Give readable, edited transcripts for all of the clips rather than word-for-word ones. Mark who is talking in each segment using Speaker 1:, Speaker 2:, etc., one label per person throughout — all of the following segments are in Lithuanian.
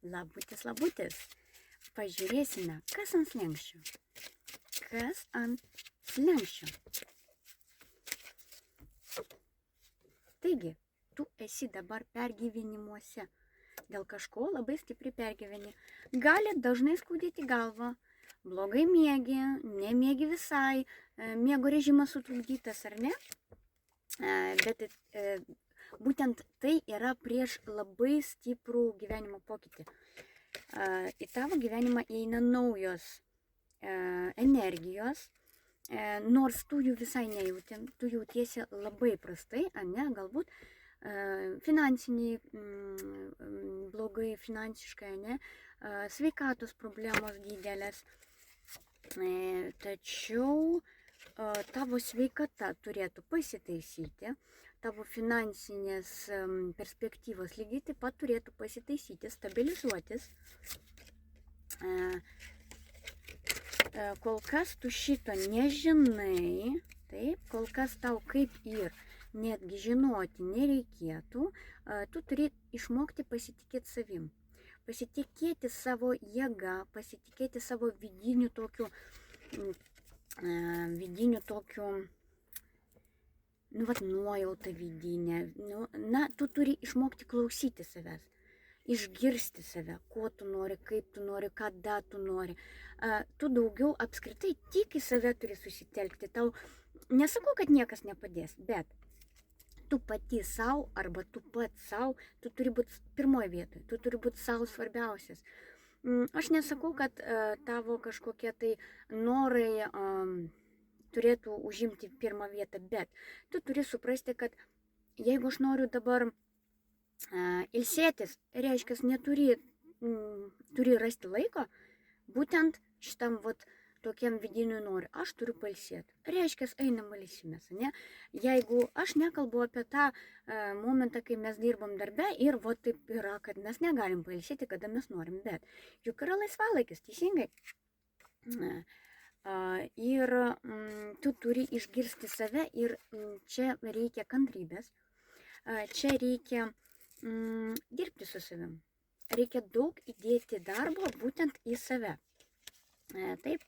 Speaker 1: Labutis, labutis. Pažiūrėsime, kas ant slenksčio. Kas ant slenksčio. Taigi, tu esi dabar pergyvenimuose. Dėl kažko labai stipriai pergyveni. Gali dažnai skaudėti galvą. Blogai miegi, nemiegi visai, miego režimas sutrukdytas, ar ne? Bet būtent tai yra prieš labai stiprų gyvenimo pokytį. Į tavo gyvenimą įeina naujos energijos, nors tu jų visai nejauti, tu jautiesi labai prastai, ne, galbūt finansiniai, blogai finansiškai, ne, sveikatos problemos didelės, tačiau tavo sveikata turėtų pasitaisyti, tavo finansinės perspektyvos lygiai taip pat turėtų pasitaisyti, stabilizuotis. Kol kas tu šito nežinai, taip, kol kas tau kaip ir netgi žinoti nereikėtų, tu turi išmokti pasitikėti savim. Pasitikėti savo jėgą, pasitikėti savo vidiniu tokiu, nuojautą vidinę. Tu turi išmokti klausyti savęs, išgirsti save, ko tu nori, kaip tu nori, kada tu nori. Tu daugiau apskritai tik į save turi susitelkti. Tau nesakau, kad niekas nepadės, bet tu pati savo arba tu pats savo, tu turi būti pirmoje vietoje, tu turi būti savo svarbiausias. Aš nesakau, kad tavo kažkokie tai norai turėtų užimti pirmą vietą, bet tu turi suprasti, kad jeigu aš noriu dabar ilsėtis, reiškia, turi rasti laiko, būtent šitam tokiam vidiniu noriu, aš turiu pailsėti. Reiškia, einam ilsimės, ne? Jeigu aš nekalbu apie tą momentą, kai mes dirbam darbe ir taip yra, kad mes negalim pailsėti, kada mes norim, bet juk yra laisvalaikis, teisingai. Ir tu turi išgirsti save ir čia reikia kantrybės, čia reikia dirbti su savim. Reikia daug įdėti darbo būtent į save. Taip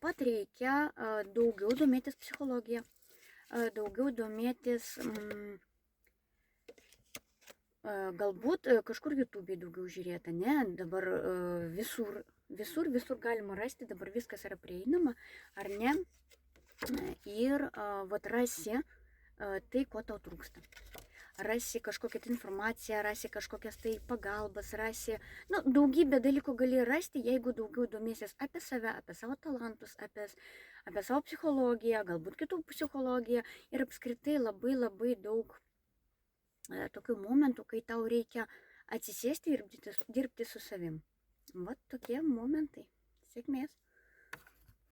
Speaker 1: pat reikia daugiau domėtis psichologija, daugiau domėtis, galbūt kažkur YouTube'e daugiau žiūrėti, ne, dabar visur galima rasti, dabar viskas yra prieinama, ar ne, ir rasi tai, ko tau trūksta. Rasi kažkokią informaciją, rasi kažkokias tai pagalbas, rasi, daugybę dalykų gali rasti, jeigu daugiau domėsies apie save, apie savo talentus, apie savo psichologiją, galbūt kitų psichologiją ir apskritai labai daug tokių momentų, kai tau reikia atsisėsti ir dirbti su savim. Tokie momentai. Sėkmės.